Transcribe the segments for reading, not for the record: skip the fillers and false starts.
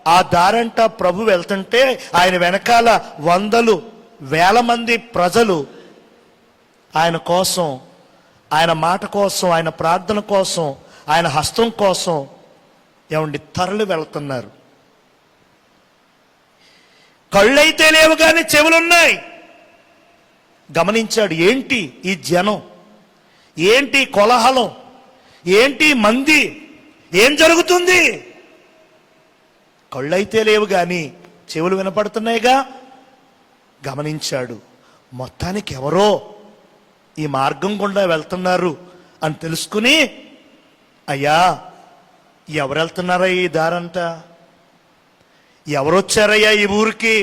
ఆ దారంట ప్రభు వెళ్తుంటే ఆయన వెనకాల వందలు వేల మంది ప్రజలు ఆయన కోసం, ఆయన మాట కోసం, ఆయన ప్రార్థన కోసం, ఆయన హస్తం కోసం తరలి వెళ్తున్నారు. కళ్ళైతే లేవు కానీ చెవులున్నాయి. గమనించాడు, ఏంటి ఈ జనం, ఏంటి కోలాహలం, ఏంటి మంది, ఏం జరుగుతుంది? కళ్ళైతే లేవు కానీ చెవులు వినపడుతున్నాయిగా. గమనించాడు, మొత్తానికి ఎవరో ఈ మార్గం గుండా వెళ్తున్నారు అని తెలుసుకుని, అయ్యా ఎవరు వెళ్తున్నారా ఈ దారంతా, ఎవరొచ్చారయ్యా ఈ ఊరికి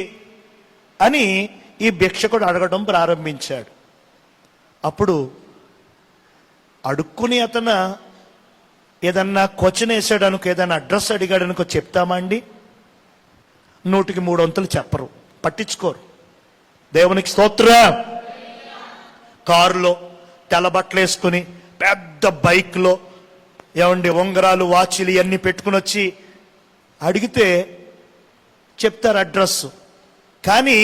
అని ఈ భిక్షకుడు అడగడం ప్రారంభించాడు. అప్పుడు అడుక్కుని అతను ఏదన్నా క్వశ్చన్ వేసాడు అనుకో, ఏదన్నా అడ్రస్ అడిగాడు అనుకో, చెప్తామా అండి? 100కి 3 వంతులు చెప్పరు, పట్టించుకోరు. దేవునికి స్తోత్రం. కారులో తెల్ల బట్టలు వేసుకుని పెద్ద బైక్లో ఉంగరాలు వాచీలు ఇవన్నీ పెట్టుకుని వచ్చి అడిగితే చెప్తారు అడ్రస్. కానీ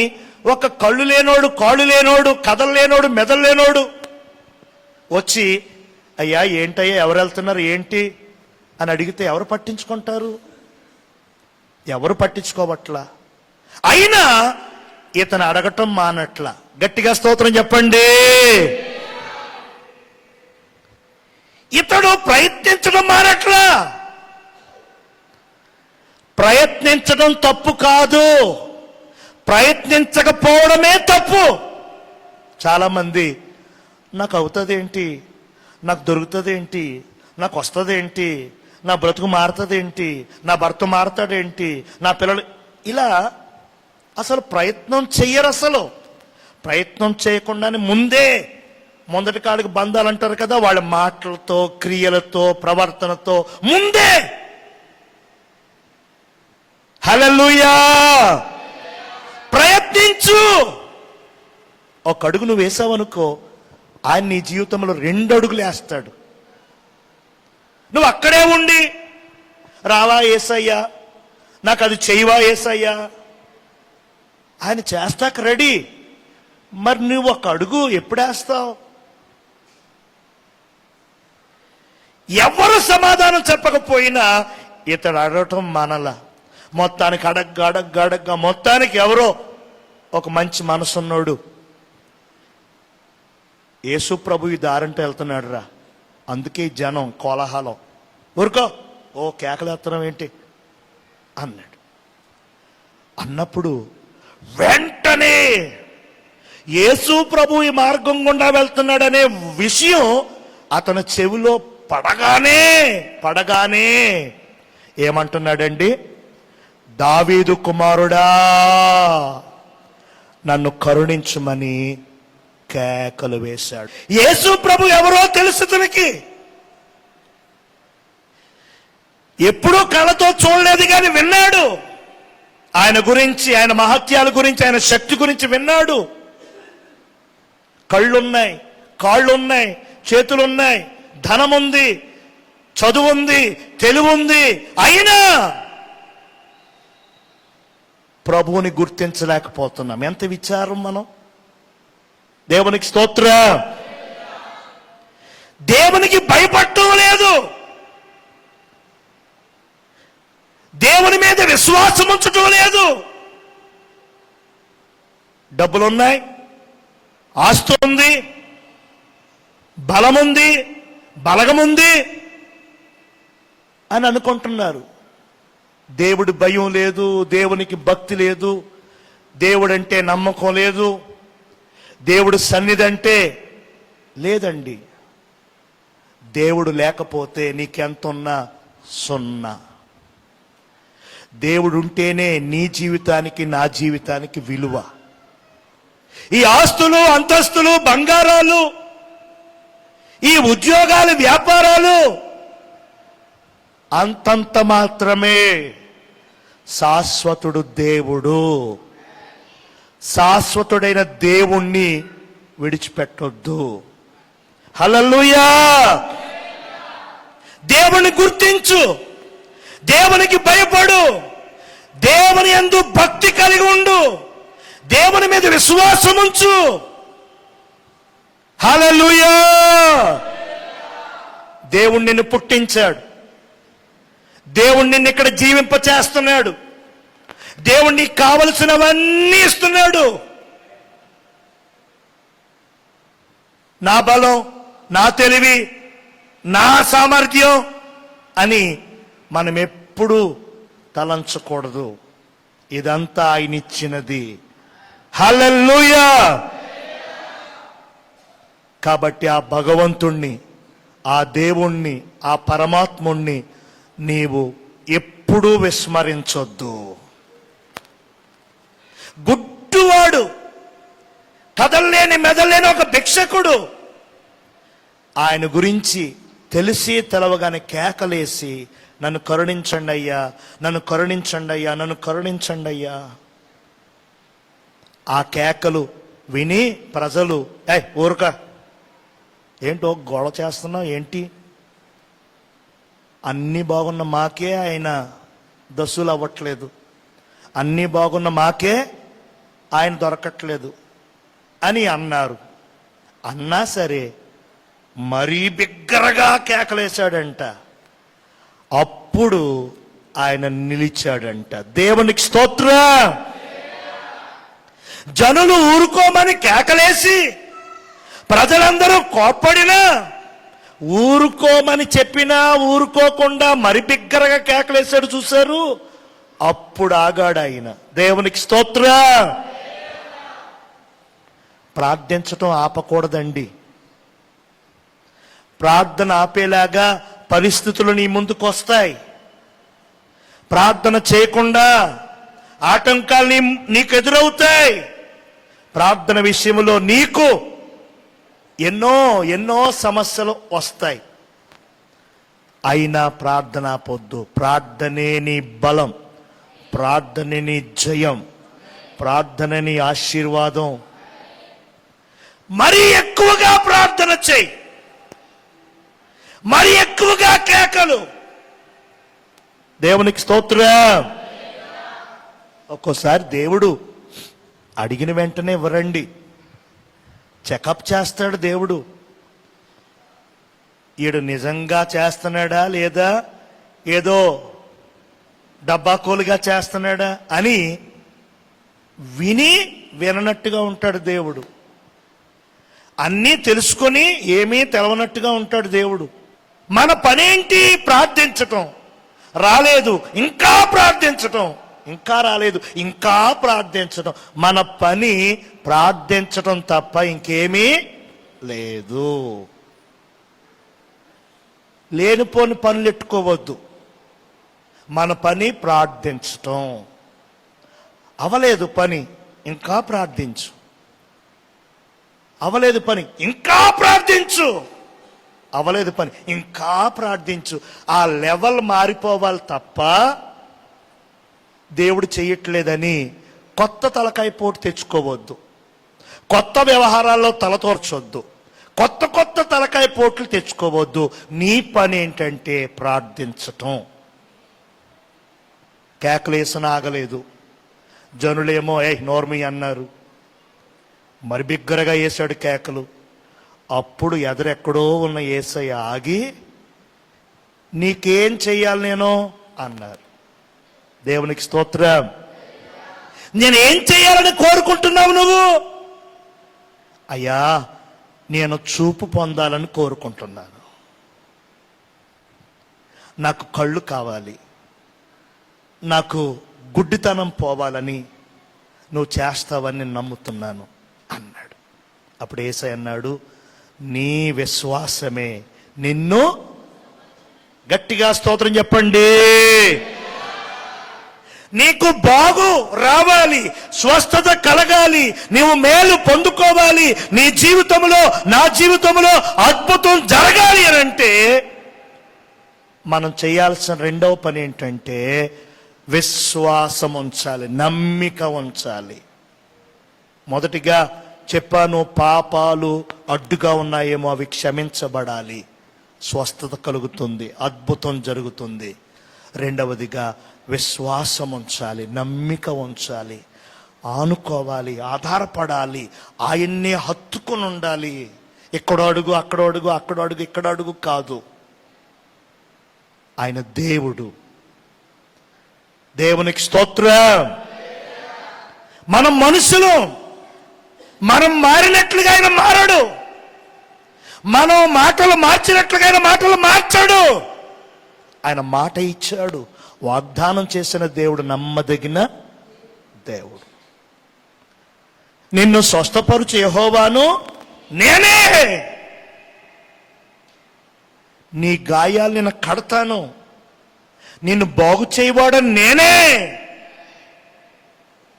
ఒక కళ్ళు లేనోడు, కాళ్ళు లేనోడు, కథలు లేనోడు, మెదలు లేనోడు వచ్చి అయ్యా ఏంటయ్యా ఎవరు వెళ్తున్నారు ఏంటి అని అడిగితే ఎవరు పట్టించుకుంటారు? ఎవరు పట్టించుకోవట్లా. అయినా ఇతను అడగటం మానట్లా. గట్టిగా స్తోత్రం చెప్పండి. ఇతడు ప్రయత్నించడం మానట్లా. ప్రయత్నించడం తప్పు కాదు, ప్రయత్నించకపోవడమే తప్పు. చాలా మంది నాకు అవుతుంది ఏంటి, నాకు దొరుకుతుంది ఏంటి, నాకు వస్తుంది ఏంటి, నా బ్రతుకు మారుతుంది ఏంటి, నా భర్త మారుతాడేంటి, నా పిల్లలు, ఇలా అసలు ప్రయత్నం చెయ్యరు. అసలు ప్రయత్నం చేయకుండానే మొదటి కాడికి బంధాలు అంటారు కదా, వాళ్ళ మాటలతో, క్రియలతో, ప్రవర్తనతో ముందే. హల్లెలూయా. ప్రయత్నించు. ఒక అడుగు నువ్వు వేసావనుకో, ఆయన నీ జీవితంలో 2 అడుగులు వేస్తాడు. నువ్వు అక్కడే ఉండి రావా యేసయ్యా, నాకు అది చెయ్యవా యేసయ్యా, ఆయన చేస్తాక రెడీ. మరి నువ్వు ఒక అడుగు ఎప్పుడేస్తావు? ఎవరు సమాధానం చెప్పకపోయినా ఇతడు అడగటం మనలా. మొత్తానికి అడగ్గా మొత్తానికి ఎవరో ఒక మంచి మనసున్నాడు, యేసు ప్రభు ఈ దారంటే వెళ్తున్నాడు రా, అందుకే జనం కోలాహలం, ఊరుకో ఓ కేకలేత్తనం ఏంటి అన్నాడు. అన్నప్పుడు వెంటనే యేసు ప్రభు ఈ మార్గం గుండా వెళ్తున్నాడనే విషయం అతని చెవిలో పడగానే ఏమంటున్నాడండి? దావీదు కుమారుడా నన్ను కరుణించుమని కేకలు వేశాడు. యేసు ప్రభు ఎవరో తెలుసు తనకి. ఎప్పుడూ కళ్ళతో చూడలేదు కానీ విన్నాడు. ఆయన గురించి, ఆయన మహత్యాల గురించి, ఆయన శక్తి గురించి విన్నాడు. కళ్ళున్నాయి, కాళ్ళున్నాయి, చేతులున్నాయి, ధనం ఉంది, చదువు ఉంది, తెలివి ఉంది. అయినా ప్రభువుని గుర్తించలేకపోతున్నాం. ఎంత విచారం మనం. దేవునికి స్తోత్రం. దేవునికి భయపడటం లేదు, దేవుని మీద విశ్వాసం ఉంచటం లేదు. డబ్బులున్నాయి, ఆస్తి ఉంది, బలముంది, బలగముంది అని అనుకుంటున్నారు. దేవుడి భయం లేదు, దేవునికి భక్తి లేదు, దేవుడంటే నమ్మకం లేదు, దేవుడు సన్నిధి అంటే లేదండి. దేవుడు లేకపోతే నీకెంతున్నా సున్నా. దేవుడు ఉంటేనే నీ జీవితానికి, నా జీవితానికి విలువ. ఈ ఆస్తులు, అంతస్తులు, బంగారాలు, ఈ ఉద్యోగాలు, వ్యాపారాలు అంతంత మాత్రమే. శాశ్వతుడు దేవుడు. శాశ్వతుడైన దేవుణ్ణి విడిచిపెట్టొద్దు. హల్లెలూయా. దేవుని గుర్తించు, దేవునికి భయపడు, యందు భక్తి కలిగి ఉండు, దేవుని మీద విశ్వాసం ఉంచు. హల్లెలూయా. దేవుడు నిన్ను పుట్టించాడు, దేవుడు నిన్ను ఇక్కడ జీవింప చేస్తున్నాడు, దేవుడు నీకు కావలసినవన్నీ ఇస్తున్నాడు. నా బలం, నా తెలివి, నా సామర్థ్యం అని మనం ఎప్పుడూ తలంచకూడదు. ఇదంతా ఆయన ఇచ్చినది. హల్లెలూయా. కాబట్టి ఆ భగవంతుణ్ణి, ఆ దేవుణ్ణి, ఆ పరమాత్ముణ్ణి నీవు ఎప్పుడూ విస్మరించొద్దు. గుడ్డువాడు, కదల్లేని మెదల్లేని ఒక భిక్షకుడు, ఆయన గురించి తెలిసి తెలవగానే కేకలేసి, నన్ను కరుణించండి అయ్యా, నన్ను కరుణించండి అయ్యా, నన్ను కరుణించండి అయ్యా. ఆ కేకలు విని ప్రజలు, ఊరక, ఏంటో గొడవ చేస్తున్నావు ఏంటి, అన్నీ బాగున్న మాకే ఆయన దసులు అవ్వట్లేదు, అన్నీ బాగున్న మాకే ఆయన దొరకట్లేదు అని అన్నారు. అన్నా సరే మరీ బిగ్గరగా కేకలేశాడంట. అప్పుడు ఆయన నిలిచాడంట. దేవునికి స్తోత్రం. జనులు ఊరుకోమని కేకలేసి ప్రజలందరూ కోప్పడినా, ఊరుకోమని చెప్పినా ఊరుకోకుండా మరి బిగ్గరగా కేకలేశాడు. చూశారు? అప్పుడు ఆగాడు ఆయన. దేవునికి స్తోత్రం. ప్రార్థించటం ఆపకూడదండి. ప్రార్థన ఆపేలాగా పరిస్థితులు నీ ముందుకు వస్తాయి. ప్రార్థన చేయకుండా ఆటంకాలు నీకు ఎదురవుతాయి. ప్రార్థన విషయంలో నీకు ఎన్నో సమస్యలు వస్తాయి. అయినా ప్రార్థన పొద్దు. ప్రార్థనే నీ బలం, ప్రార్థనే నీ జయం, ప్రార్థనే నీ ఆశీర్వాదం. మరీ ఎక్కువగా ప్రార్థన చేయి, మరి ఎక్కువగా కేకలు. దేవునికి స్తోత్రం. ఒక్కోసారి దేవుడు అడిగిన వెంటనే ఇవ్వరండి, చెకప్ చేస్తాడు దేవుడు. ఈడు నిజంగా చేస్తున్నాడా లేదా ఏదో డబ్బాకోలుగా చేస్తున్నాడా అని విని విననట్టుగా ఉంటాడు దేవుడు. అన్నీ తెలుసుకొని ఏమీ తెలవనట్టుగా ఉంటాడు దేవుడు. మన పనేంటి? ప్రార్థించటం. రాలేదు, ఇంకా ప్రార్థించటం. ఇంకా రాలేదు, ఇంకా ప్రార్థించటం. మన పని ప్రార్థించటం తప్ప ఇంకేమీ లేదు. లేనిపోని పనులు ఎట్టుకోవద్దు. మన పని ప్రార్థించటం. అవలేదు పని, ఇంకా ప్రార్థించు. అవలేదు పని, ఇంకా ప్రార్థించు. అవలేదు పని, ఇంకా ప్రార్థించు. ఆ లెవెల్ మారిపోవాలి తప్ప దేవుడు చెయ్యట్లేదని కొత్త తలకాయ పోటు తెచ్చుకోవద్దు. కొత్త వ్యవహారాల్లో తలతోర్చొద్దు. కొత్త తలకాయ పోట్లు తెచ్చుకోవద్దు. నీ పని ఏంటంటే ప్రార్థించటం. కేకలేసిన ఆగలేదు. జనులేమో నోర్మి అన్నారు. మరి బిగ్గరగా వేశాడు కేకలు. అప్పుడు ఎదురెక్కడో ఉన్న యేసయ్య ఆగి, నీకేం చెయ్యాలి నేను అన్నారు. దేవునికి స్తోత్రం. నేనేం చెయ్యాలని కోరుకుంటున్నావు నువ్వు? అయ్యా, నేను చూపు పొందాలని కోరుకుంటున్నాను. నాకు కళ్ళు కావాలి, నాకు గుడ్డితనం పోవాలని నువ్వు చేస్తావని నేను నమ్ముతున్నాను అన్నాడు. అప్పుడు యేసయ్య అన్నాడు, నీ విశ్వాసమే నిన్ను, గట్టిగా స్తోత్రం చెప్పండి, నీకు బాగు రావాలి, స్వస్థత కలగాలి, నీవు మేలు పొందుకోవాలి, నీ జీవితంలో నా జీవితంలో అద్భుతం జరగాలి అని అంటే మనం చేయాల్సిన రెండవ పని ఏంటంటే విశ్వాసం ఉంచాలి, నమ్మిక ఉంచాలి. మొదటిగా చెప్పాను, పాపాలు అడ్డుగా ఉన్నాయేమో అవి క్షమించబడాలి, స్వస్థత కలుగుతుంది, అద్భుతం జరుగుతుంది. రెండవదిగా విశ్వాసం ఉంచాలి, నమ్మిక ఉంచాలి, ఆనుకోవాలి, ఆధారపడాలి, ఆయన్నే హత్తుకొని ఉండాలి. ఎక్కడో అడుగు అక్కడ అడుగు అక్కడ అడుగు ఇక్కడ అడుగు కాదు. ఆయన దేవుడు. దేవునికి స్తోత్రం. మనం మనుషులు, మనం మారినట్లుగా ఆయన మారడు. మనం మాటలు మార్చినట్లుగా ఆయన మాటలు మార్చాడు. ఆయన మాట ఇచ్చాడు, వాగ్దానం చేసిన దేవుడు నమ్మదగిన దేవుడు. నిన్ను స్వస్థపరుచు యెహోవాను నేనే, నీ గాయాలు నేను కడతాను, నిన్ను బాగు చేయవాడని నేనే.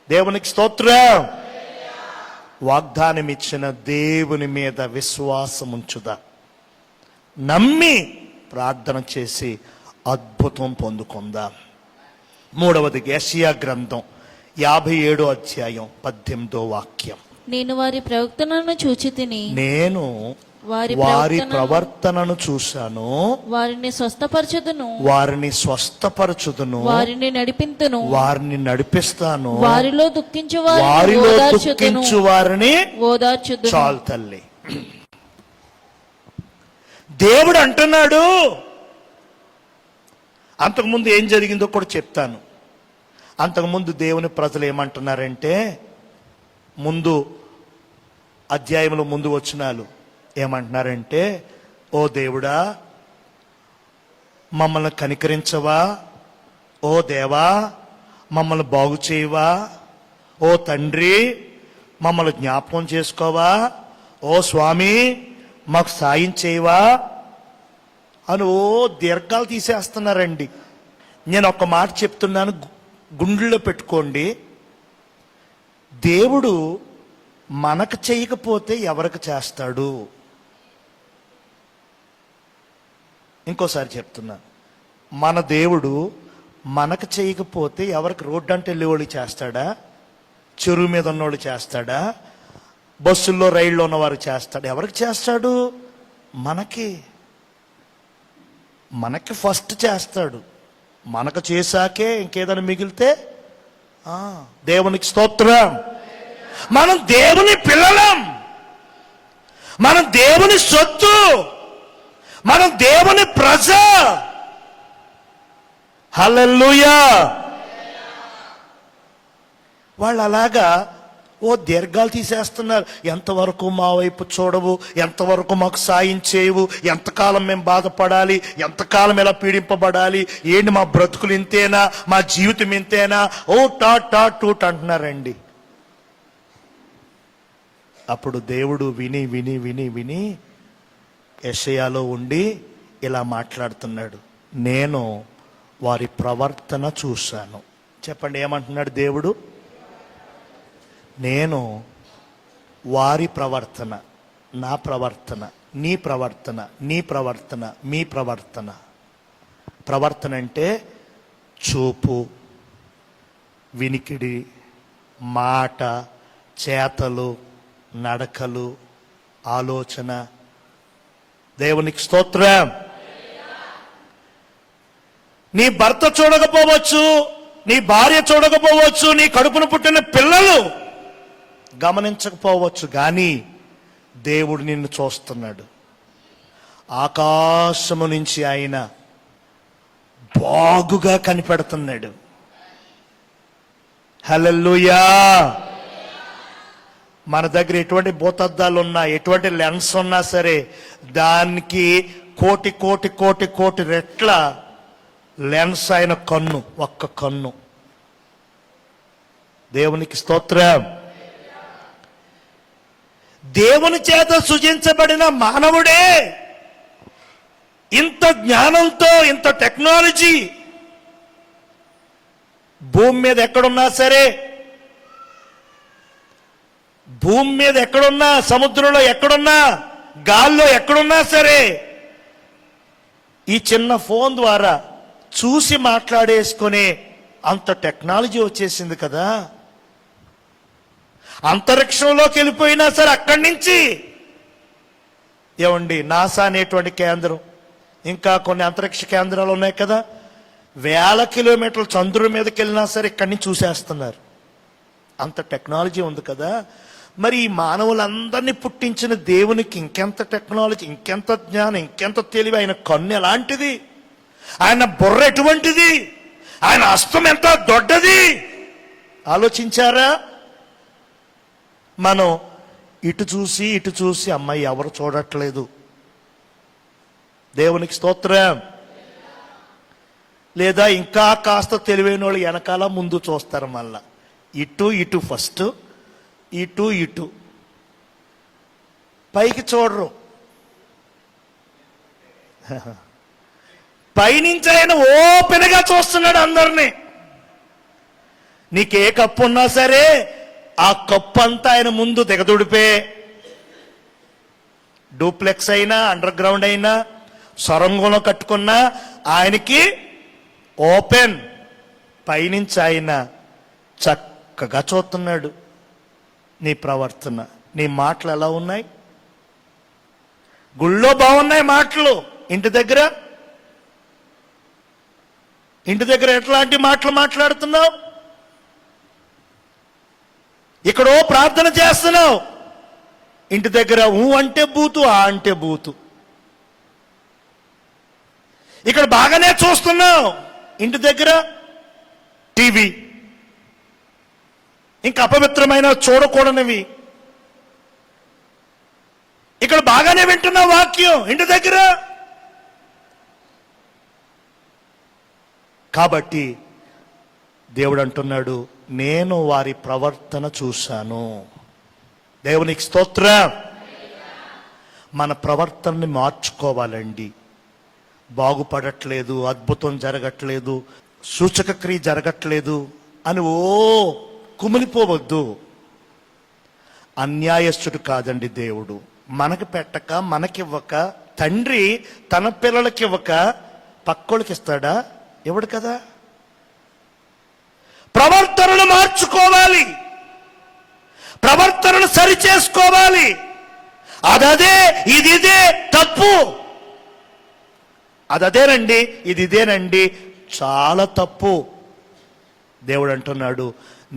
దేవునికి స్తోత్రం. వాగ్దానం ఇచ్చిన దేవుని మీద విశ్వాసం ఉంచుదా, నమ్మి ప్రార్థన చేసి అద్భుతం పొందుకుందాం. మూడవది యెషయా గ్రంథం 57వ అధ్యాయం 18వ వాక్యం. నేను వారి ప్రవర్తనను చూచితిని, నేను వారి ప్రవర్తనను చూశాను, వారిని స్వస్థపరచుదును, వారిని స్వస్థపరచుదును, వారిని నడిపింతును, వారిని నడిపిస్తాను, వారిలో దుఃఖించు వారిలో దుఃఖించు వారిని ఓదార్చుదును. చాలు తల్లి. దేవుడు అంటున్నాడు. అంతకుముందు ఏం జరిగిందో కూడా చెప్తాను. అంతకుముందు దేవుని ప్రజలు ఏమంటున్నారంటే, ముందు అధ్యాయంలో ముందు వచనాలు ఏమంటున్నారంటే, ఓ దేవుడా మమ్మల్ని కనికరించవా, ఓ దేవా మమ్మల్ని బాగు చేయవా, ఓ తండ్రి మమ్మల్ని జ్ఞాపకం చేసుకోవా, ఓ స్వామి మాకు సాయం చేయవా అని ఓ దీర్ఘాలు తీసేస్తున్నారండి. నేను ఒక మాట చెప్తున్నాను, గుండెల్లో పెట్టుకోండి. దేవుడు మనకు చేయకపోతే ఎవరికి చేస్తాడు? ఇంకోసారి చెప్తున్నాను, మన దేవుడు మనకు చేయకపోతే ఎవరికి రోడ్డు అంటే వెళ్ళేవాళ్ళు చేస్తాడా? చెరువు మీద ఉన్నవాళ్ళు చేస్తాడా? బస్సుల్లో రైల్లో ఉన్నవారు చేస్తాడు? ఎవరికి చేస్తాడు? మనకి ఫస్ట్ చేస్తాడు. మనకు చేశాకే ఇంకేదైనా మిగిలితే దేవునికి స్తోత్రం. మనం దేవుని పిల్లలం, మనం దేవుని సొత్తు, మనం దేవుని ప్రజ. హల్లెలూయా. వాళ్ళు అలాగా ఓ దీర్ఘాలు తీసేస్తున్నారు. ఎంతవరకు మా వైపు చూడవు, ఎంతవరకు మాకు సాయం చేయవు, ఎంతకాలం మేము బాధపడాలి, ఎంతకాలం ఎలా పీడింపబడాలి, ఏంటి మా బ్రతుకులు ఇంతేనా, మా జీవితం ఇంతేనా, ఓ టాట్ టాట్ టూట్ అంటున్నారండి. అప్పుడు దేవుడు విని విని విని విని యెషయాలో ఉండి ఇలా మాట్లాడుతున్నాడు, నేను వారి ప్రవర్తన చూశాను. చెప్పండి, ఏమంటున్నాడు దేవుడు? నేను వారి ప్రవర్తన, నా ప్రవర్తన, నీ ప్రవర్తన, నీ ప్రవర్తన, మీ ప్రవర్తన. ప్రవర్తన అంటే చూపు, వినికిడి, మాట, చేతలు, నడకలు, ఆలోచన. దేవునికి స్తోత్రం. నీ భర్త చూడకపోవచ్చు, నీ భార్య చూడకపోవచ్చు, నీ కడుపున పుట్టిన పిల్లలు గమనించకపోవచ్చు, కానీ దేవుడు నిన్ను చూస్తున్నాడు. ఆకాశము నుంచి ఆయన బాగుగా కనిపెడుతున్నాడు. హల్లెలూయా. మన దగ్గర ఎటువంటి భూతద్దాలు ఉన్నా, ఎటువంటి లెన్స్ ఉన్నా సరే, దానికి కోటి కోటి కోటి కోటి రెట్ల లెన్స్ అయిన కన్ను, ఒక్క కన్ను. దేవునికి స్తోత్రం. దేవుని చేత సృజించబడిన మానవుడే ఇంత జ్ఞానంతో, ఇంత టెక్నాలజీ భూమి మీద ఎక్కడున్నా సరే, భూమి మీద ఎక్కడున్నా, సముద్రంలో ఎక్కడున్నా, గాల్లో ఎక్కడున్నా సరే, ఈ చిన్న ఫోన్ ద్వారా చూసి మాట్లాడేసుకునే అంత టెక్నాలజీ వచ్చేసింది కదా. అంతరిక్షంలోకి వెళ్ళిపోయినా సరే అక్కడి నుంచి ఏమండి, నాసా అనేటువంటి కేంద్రం, ఇంకా కొన్ని అంతరిక్ష కేంద్రాలు ఉన్నాయి కదా, వేల కిలోమీటర్ల చంద్రుడి మీదకి వెళ్ళినా సరే ఇక్కడి నుంచి చూసేస్తున్నారు. అంత టెక్నాలజీ ఉంది కదా. మరి ఈ మానవులందరినీ పుట్టించిన దేవునికి ఇంకెంత టెక్నాలజీ, ఇంకెంత జ్ఞానం, ఇంకెంత తెలివి. ఆయన కన్ను ఎలాంటిది, ఆయన బుర్ర ఎటువంటిది, ఆయన హస్తం ఎంత దొడ్డది ఆలోచించారా? మనం ఇటు చూసి అమ్మాయి ఎవరు చూడట్లేదు. దేవునికి స్తోత్రం. లేదా ఇంకా కాస్త తెలివైన వాళ్ళు వెనకాల ముందు చూస్తారు. మళ్ళా ఇటు ఫస్ట్, ఇటు పైకి చూడరు. పైనుంచి ఆయన ఓపెన్గా చూస్తున్నాడు అందరినీ. నీకే కప్పు ఉన్నా సరే ఆ కప్పు అంతా ఆయన ముందు దిగదుడిపే. డూప్లెక్స్ అయినా, అండర్ గ్రౌండ్ అయినా, సొరంగంలో కట్టుకున్నా ఆయనకి ఓపెన్. పైనుంచి ఆయన చక్కగా చూస్తున్నాడు. నీ ప్రవర్తన, నీ మాటలు ఎలా ఉన్నాయి? గుళ్ళో బాగున్నాయి మాటలు, ఇంటి దగ్గర ఎట్లాంటి మాటలు మాట్లాడుతున్నావు? ఇక్కడో ప్రార్థన చేస్తున్నావు, ఇంటి దగ్గర ఊ అంటే బూతు, ఆ అంటే బూతు. ఇక్కడ బాగానే చూస్తున్నావు, ఇంటి దగ్గర టీవీ, ఇంకా అపవిత్రమైన చూడకూడనివి. ఇక్కడ బాగానే వింటున్నావు వాక్యం, ఇంటి దగ్గర. కాబట్టి దేవుడు అంటున్నాడు, నేను వారి ప్రవర్తన చూశాను. దేవునికి స్తోత్రం. మన ప్రవర్తనని మార్చుకోవాలండి. బాగుపడట్లేదు, అద్భుతం జరగట్లేదు, సూచక క్రియ జరగట్లేదు అని కుమిలిపోవద్దు. అన్యాయస్తుడు కాదండి దేవుడు. మనకి పెట్టక, మనకివ్వక, తండ్రి తన పిల్లలకి ఇవ్వక పక్కోళ్ళకి ఇస్తాడా? ఇవ్వడు కదా. ప్రవర్తనను మార్చుకోవాలి, ప్రవర్తనను సరి చేసుకోవాలి. అదే ఇదే తప్పు, అదేనండి ఇదేనండి చాలా తప్పు. దేవుడు అంటున్నాడు,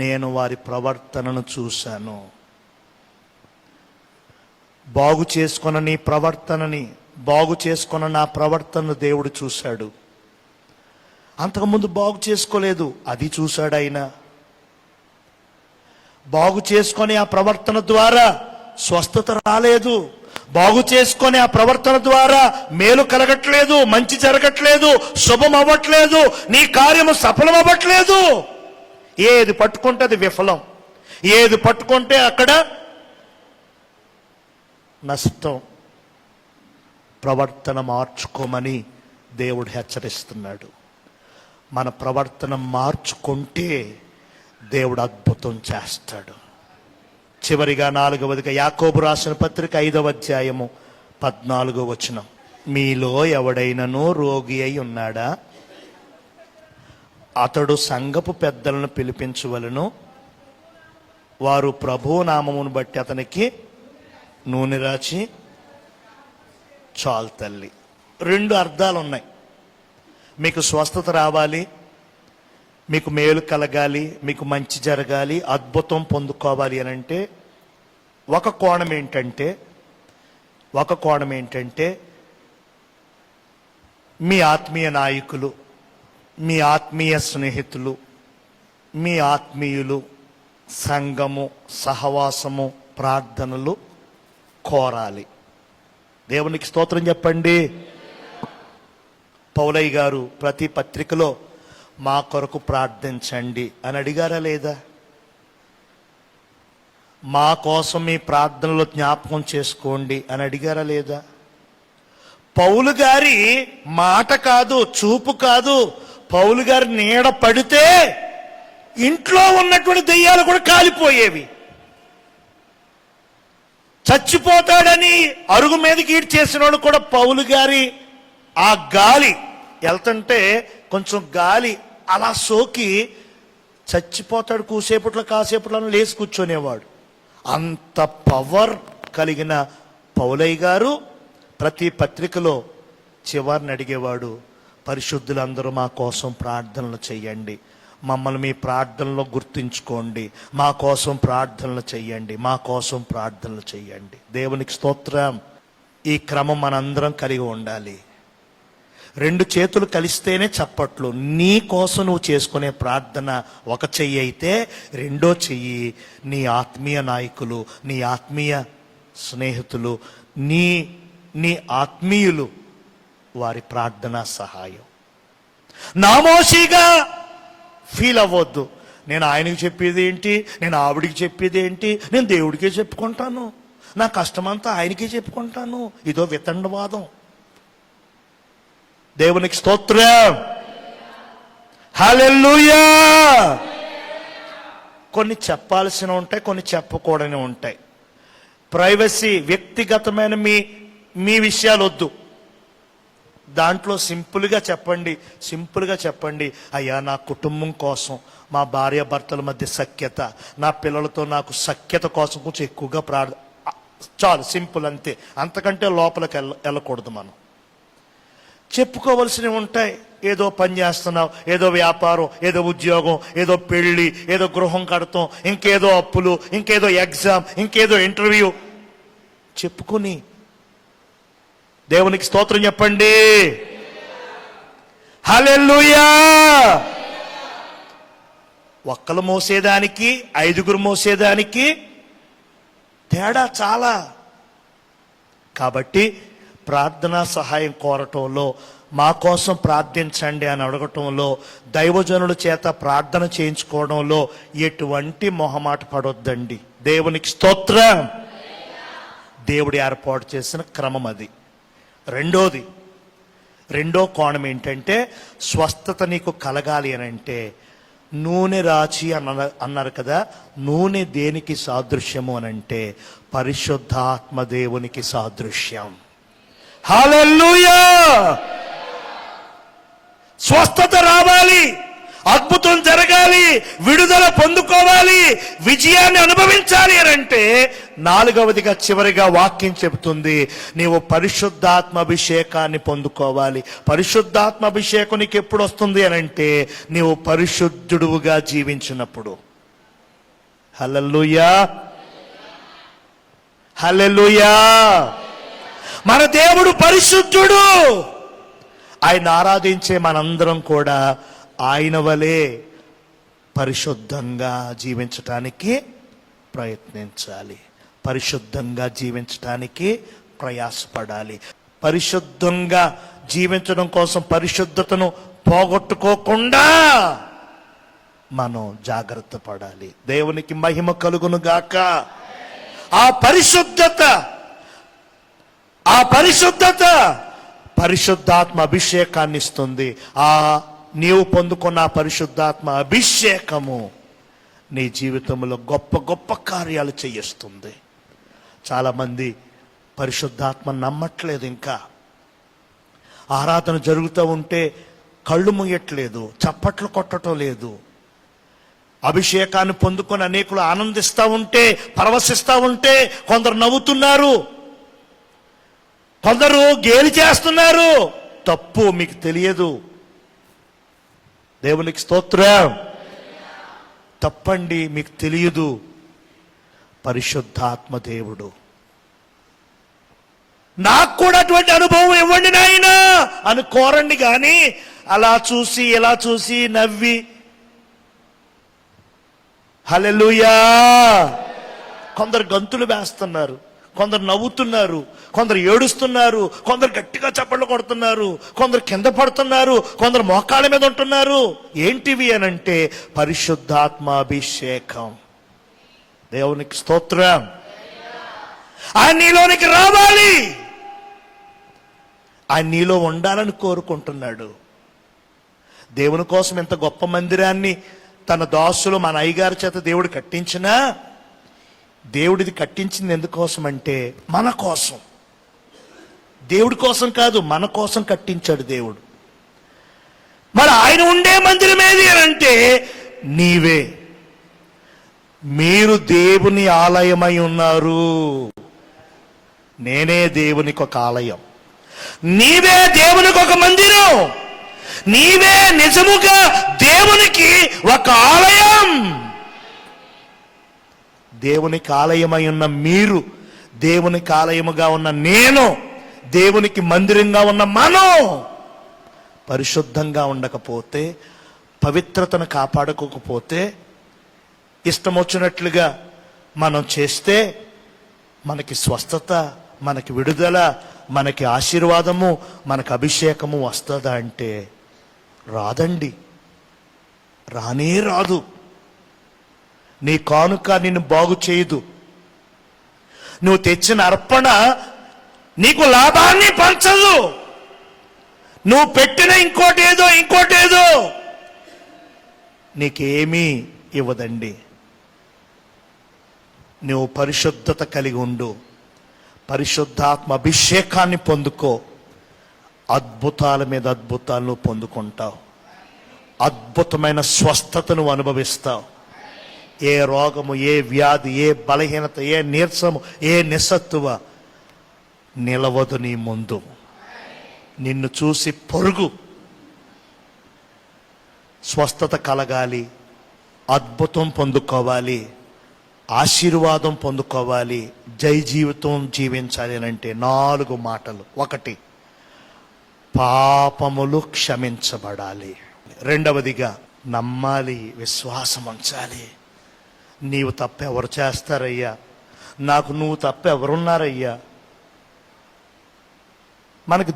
నేను వారి ప్రవర్తనను చూశాను. బాగు చేసుకున్న నీ ప్రవర్తనని, బాగు చేసుకున్న నా ప్రవర్తనను దేవుడు చూశాడు. అంతకుముందు బాగు చేసుకోలేదు, అది చూశాడు ఆయన. బాగు చేసుకొని ఆ ప్రవర్తన ద్వారా స్వస్థత రాలేదు, బాగు చేసుకొని ఆ ప్రవర్తన ద్వారా మేలు కలగట్లేదు, మంచి జరగట్లేదు, శుభం అవ్వట్లేదు, నీ కార్యము సఫలం అవ్వట్లేదు. ఏది పట్టుకుంటే అది విఫలం, ఏది పట్టుకుంటే అక్కడ నష్టం. ప్రవర్తన మార్చుకోమని దేవుడు హెచ్చరిస్తున్నాడు. మన ప్రవర్తన మార్చుకుంటే దేవుడు అద్భుతం చేస్తాడు. చివరిగా 4వదిగా యాకోబు రాసిన పత్రిక 5వ అధ్యాయము 14వ వచనం. మీలో ఎవడైనను రోగి అయి ఉన్నాడా? అతడు సంఘపు పెద్దలను పిలిపించవలను, వారు ప్రభువు నామమును బట్టి అతనికి నూనె రాచి చాలు తల్లి. 2 అర్థాలు ఉన్నాయి. మీకు స్వస్థత రావాలి, మీకు మేలు కలగాలి, మీకు మంచి జరగాలి, అద్భుతం పొందుకోవాలి అని అంటే ఒక కోణం ఏంటంటే మీ ఆత్మీయ నాయకులు, మీ ఆత్మీయ స్నేహితులు, మీ ఆత్మీయులు, సంఘము, సహవాసము, ప్రార్థనలు కోరాలి. దేవునికి స్తోత్రం చెప్పండి. పౌలయ్య గారు ప్రతి పత్రికలో మా కొరకు ప్రార్థించండి అని అడిగారా లేదా? మా కోసం మీ ప్రార్థనలో జ్ఞాపకం చేసుకోండి అని అడిగారా లేదా? పౌలు గారి మాట కాదు, చూపు కాదు, పౌలు గారి నీడ పడితే ఇంట్లో ఉన్నటువంటి దెయ్యాలు కూడా కాలిపోయేవి. చచ్చిపోతాడని అరుగు మీదకి ఈడ్ చేసిన వాడు కూడా పౌలు గారి ఆ గాలి వెళ్తుంటే కొంచెం గాలి అలా సోకి చచ్చిపోతాడు. కాసేపట్లో లేచి కూర్చొనేవాడు. అంత పవర్ కలిగిన పౌలయ్య గారు ప్రతి పత్రికలో చివరిని అడిగేవాడు, పరిశుద్ధులందరూ మా కోసం ప్రార్థనలు చెయ్యండి, మమ్మల్ని మీ ప్రార్థనలో గుర్తుంచుకోండి, మా కోసం ప్రార్థనలు చెయ్యండి, మా కోసం ప్రార్థనలు చెయ్యండి. దేవునికి స్తోత్రం. ఈ క్రమం మనందరం కలిగి ఉండాలి. 2 చేతులు కలిస్తేనే చప్పట్లు. నీ కోసం నువ్వు చేసుకునే ప్రార్థన ఒక చెయ్యి అయితే, రెండో చెయ్యి నీ ఆత్మీయ నాయకులు, నీ ఆత్మీయ స్నేహితులు, నీ ఆత్మీయులు వారి ప్రార్థనా సహాయం. నామోషిగా ఫీల్ అవ్వద్దు. నేను ఆయనకి చెప్పేది ఏంటి, నేను ఆవిడికి చెప్పేది ఏంటి, నేను దేవుడికే చెప్పుకుంటాను, నా కష్టమంతా ఆయనకే చెప్పుకుంటాను. ఇదో వితండవాదం. దేవునికి స్తోత్రం. హల్లెలూయా. కొన్ని చెప్పాల్సిన ఉంటాయి, కొన్ని చెప్పకూడని ఉంటాయి. ప్రైవసీ, వ్యక్తిగతమైన మీ విషయాలు వద్దు. దాంట్లో సింపుల్గా చెప్పండి, అయ్యా నా కుటుంబం కోసం, మా భార్య భర్తల మధ్య సఖ్యత, నా పిల్లలతో నాకు సఖ్యత కోసం కొంచెం ఎక్కువగా చాలు, సింపుల్, అంతే. అంతకంటే లోపలికి వెళ్ళకూడదు. మనం చెప్పుకోవలసినవి ఉంటాయి. ఏదో పని చేస్తున్నావు, ఏదో వ్యాపారం, ఏదో ఉద్యోగం, ఏదో పెళ్లి, ఏదో గృహం కడతాం, ఇంకేదో అప్పులు, ఇంకేదో ఎగ్జామ్, ఇంకేదో ఇంటర్వ్యూ చెప్పుకుని దేవునికి స్తోత్రం చెప్పండి. హల్లెలూయా. ఒక్కలు మోసేదానికి 5గురు మోసేదానికి తేడా చాలా. కాబట్టి ప్రార్థనా సహాయం కోరటంలో, మా కోసం ప్రార్థించండి అని అడగటంలో, దైవజనుల చేత ప్రార్థన చేయించుకోవడంలో ఎటువంటి మొహమాట పడొద్దండి. దేవునికి స్తోత్రం. దేవుడు ఏర్పాటు చేసిన క్రమం అది. రెండో కోణం ఏంటంటే, స్వస్థత నీకు కలగాలి అని అంటే నూనె రాచి అన్నారు కదా. నూనె దేనికి సాదృశ్యము అని అంటే పరిశుద్ధాత్మ దేవునికి సాదృశ్యం. హల్లెలూయా. స్వస్థత రావాలి, అద్భుతం జరగాలి, విడుదల పొందుకోవాలి, విజయాన్ని అనుభవించాలి అని అంటే 4వదిగా చివరిగా వాక్యం చెబుతుంది, నీవు పరిశుద్ధాత్మ అభిషేకాన్ని పొందుకోవాలి. పరిశుద్ధాత్మ అభిషేకం నీకు ఎప్పుడు వస్తుంది అని అంటే నీవు పరిశుద్ధుడుగా జీవించినప్పుడు. హల్లెలూయా. హల్లెలూయా. మన దేవుడు పరిశుద్ధుడు. ఆయన ఆరాధించే మనందరం కూడా ఆయన వలె పరిశుద్ధంగా జీవించటానికి ప్రయత్నించాలి, పరిశుద్ధంగా జీవించటానికి ప్రయాసపడాలి. పరిశుద్ధంగా జీవించడం కోసం పరిశుద్ధతను పోగొట్టుకోకుండా మనం జాగ్రత్త పడాలి. దేవునికి మహిమ కలుగును గాక. ఆ పరిశుద్ధత పరిశుద్ధాత్మ అభిషేకాన్ని ఇస్తుంది. నీవు పొందుకున్న పరిశుద్ధాత్మ అభిషేకము నీ జీవితంలో గొప్ప గొప్ప కార్యాలు చేయిస్తుంది. చాలామంది పరిశుద్ధాత్మ నమ్మట్లేదు. ఇంకా ఆరాధన జరుగుతూ ఉంటే కళ్ళు ముయ్యట్లేదు, చప్పట్లు కొట్టడం లేదు. అభిషేకాన్ని పొందుకొని అనేకులు ఆనందిస్తూ ఉంటే, పరవశిస్తూ ఉంటే కొందరు నవ్వుతున్నారు, కొందరు గేలి చేస్తున్నారు. తప్పు, మీకు తెలియదు. దేవునికి స్తోత్రం. తప్పండి, మీకు తెలియదు. పరిశుద్ధాత్మ దేవుడు. నాకు కూడా అటువంటి అనుభవం ఇవ్వండి నాయనా అని కోరండి. కానీ అలా చూసి ఇలా చూసి నవ్వి హల్లెలూయా. కొందరు గంతులు వేస్తున్నారు, కొందరు నవ్వుతున్నారు, కొందరు ఏడుస్తున్నారు, కొందరు గట్టిగా చప్పట్లు కొడుతున్నారు, కొందరు కింద పడుతున్నారు, కొందరు మోకాళ్ళ మీద ఉంటున్నారు. ఏంటివి అనంటే పరిశుద్ధాత్మాభిషేకం. దేవునికి స్తోత్రం. ఆయన నీలోనికి రావాలి, ఆయన నీలో ఉండాలని కోరుకుంటున్నాడు. దేవుని కోసం ఎంత గొప్ప మందిరాన్ని తన దాసులు మన అయ్యగారి చేత దేవుడు కట్టించినా, దేవుడిది కట్టించింది ఎందుకోసం అంటే మన కోసం. దేవుడి కోసం కాదు, మన కోసం కట్టించాడు దేవుడు. మరి ఆయన ఉండే మందిరం ఏది అని అంటే నీవే. మీరు దేవుని ఆలయమై ఉన్నారు. నేనే దేవునికి ఒక ఆలయం, నీవే దేవునికి ఒక మందిరం. నీవే నిజముగా దేవునికి ఒక ఆలయం. దేవునికి ఆలయమై ఉన్న మీరు, దేవునికి ఆలయముగా ఉన్న నేను, దేవునికి మందిరంగా ఉన్న మనం పరిశుద్ధంగా ఉండకపోతే, పవిత్రతను కాపాడుకోకపోతే, ఇష్టం వచ్చినట్లుగా మనం చేస్తే మనకి స్వస్థత, మనకి విడుదల, మనకి ఆశీర్వాదము, మనకి అభిషేకము వస్తుందా అంటే రాదండి, రానే రాదు. నీ కానుక నిన్ను బాగు చేయదు. నువ్వు తెచ్చిన అర్పణ నీకు లాభాన్ని పంచదు. నువ్వు పెట్టిన ఇంకోటేదో నీకేమీ ఇవ్వదండి. నువ్వు పరిశుద్ధత కలిగి ఉండు, పరిశుద్ధాత్మ అభిషేకాన్ని పొందుకో, అద్భుతాల మీద అద్భుతాలను పొందుకుంటావు, అద్భుతమైన స్వస్థతను అనుభవిస్తావు. ఏ రోగము, ఏ వ్యాధి, ఏ బలహీనత, ఏ నీరసము, ఏ నిస్సత్తువ నిలవదు నీ ముందు. నిన్ను చూసి పొరుగు. స్వస్థత కలగాలి, అద్భుతం పొందుకోవాలి, ఆశీర్వాదం పొందుకోవాలి, జై జీవితం జీవించాలి అంటే 4 మాటలు. 1, పాపములు క్షమించబడాలి. 2వదిగా నమ్మాలి, విశ్వాసం ఉంచాలి. నీవు తప్ప ఎవరు చేస్తారయ్యా? నాకు నువ్వు తప్ప ఎవరున్నారయ్యా? మనకు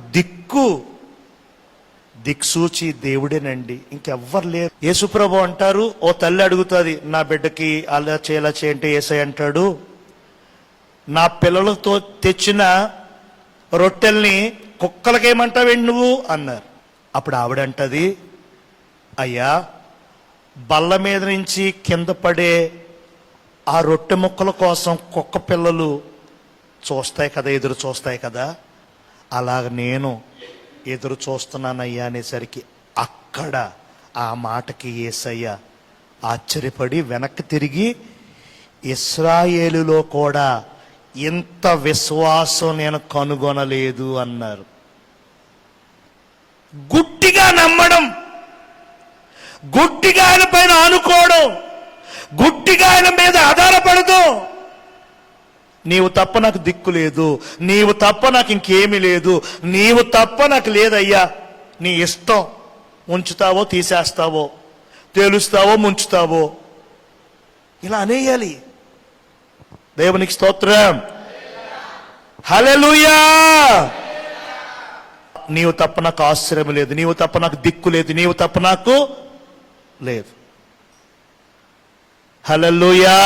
దిక్సూచి దేవుడేనండి, ఇంకెవ్వరు లేరు. యేసుప్రభు అంటారు, ఓ తల్లి అడుగుతుంది, నా బిడ్డకి అలా చేయంటే యేసయ్య అంటాడు, నా పిల్లలతో తెచ్చిన రొట్టెల్ని కుక్కలకేమంటావేంటి నువ్వు అన్నారు. అప్పుడు ఆవిడంటది, అయ్యా, బల్ల మీద నుంచి కింద పడే ఆ రొట్టె ముక్కల కోసం కుక్క పిల్లలు చూస్తాయి కదా, ఎదురు చూస్తాయి కదా, అలాగ నేను ఎదురు చూస్తున్నానయ్యా అనేసరికి అక్కడ ఆ మాటకి యేసయ్య ఆశ్చర్యపడి వెనక్కి తిరిగి, ఇశ్రాయేలులో కూడా ఇంత విశ్వాసం నేను కనుగొనలేదు అన్నారు. గుడ్డిగా నమ్మడం, గుడ్డిగా ఆయన పైన ఆనుకోవడం, గుడ్డిగా ఆయన మీద ఆధారపడదు. నీవు తప్ప నాకు దిక్కు లేదు, నీవు తప్ప నాకు ఇంకేమీ లేదు, నీవు తప్ప నాకు లేదయ్యా, నీ ఇష్టం, ఉంచుతావో తీసేస్తావో, తేలుస్తావో ముంచుతావో, ఇలా అనేయాలి. దేవునికి స్తోత్రం, హల్లెలూయా. నీవు తప్ప నాకు ఆశ్చర్యం లేదు, నీవు తప్ప నాకు దిక్కు లేదు, నీవు తప్ప నాకు లేదు. హల్లెలూయా.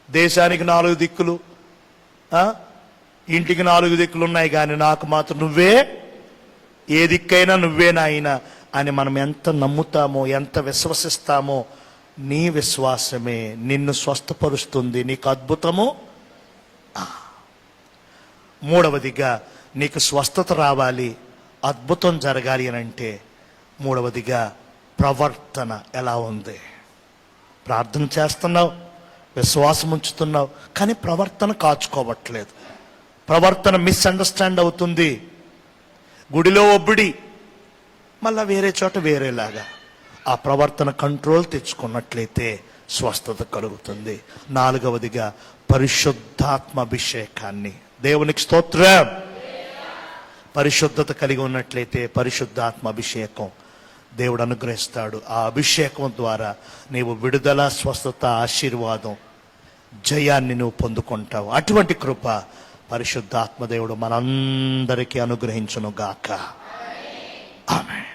దేశానికి 4 దిక్కులు, ఇంటికి 4 దిక్కులు ఉన్నాయి, కానీ నాకు మాత్రం నువ్వే, ఏ దిక్కైనా నువ్వే నాయనా అని మనం ఎంత నమ్ముతామో, ఎంత విశ్వసిస్తామో, నీ విశ్వాసమే నిన్ను స్వస్థపరుస్తుంది, నీకు అద్భుతము. 3వదిగా నీకు స్వస్థత రావాలి, అద్భుతం జరగాలి అని అంటే 3వదిగా ప్రవర్తన ఎలా ఉంది? ప్రార్థన చేస్తున్నావు, విశ్వాసం ఉంచుతున్నావు, కానీ ప్రవర్తన కాచుకోవట్లేదు. ప్రవర్తన మిస్అండర్స్టాండ్ అవుతుంది. గుడిలో ఒబ్బిడి, మళ్ళా వేరే చోట వేరేలాగా. ఆ ప్రవర్తన కంట్రోల్ తెచ్చుకున్నట్లయితే స్వస్థత కలుగుతుంది. 4వదిగా పరిశుద్ధాత్మ అభిషేకాన్ని, దేవునికి స్తోత్రం. పరిశుద్ధత కలిగి ఉన్నట్లయితే పరిశుద్ధాత్మ అభిషేకం దేవుడు అనుగ్రహిస్తాడు. ఆ అభిషేకం ద్వారా నీవు విడుదల, స్వస్థత, ఆశీర్వాదం, జయాన్ని నువ్వు పొందుకుంటావు. అటువంటి కృప పరిశుద్ధాత్మ దేవుడు మనందరికీ అనుగ్రహించును గాక. ఆమేన్.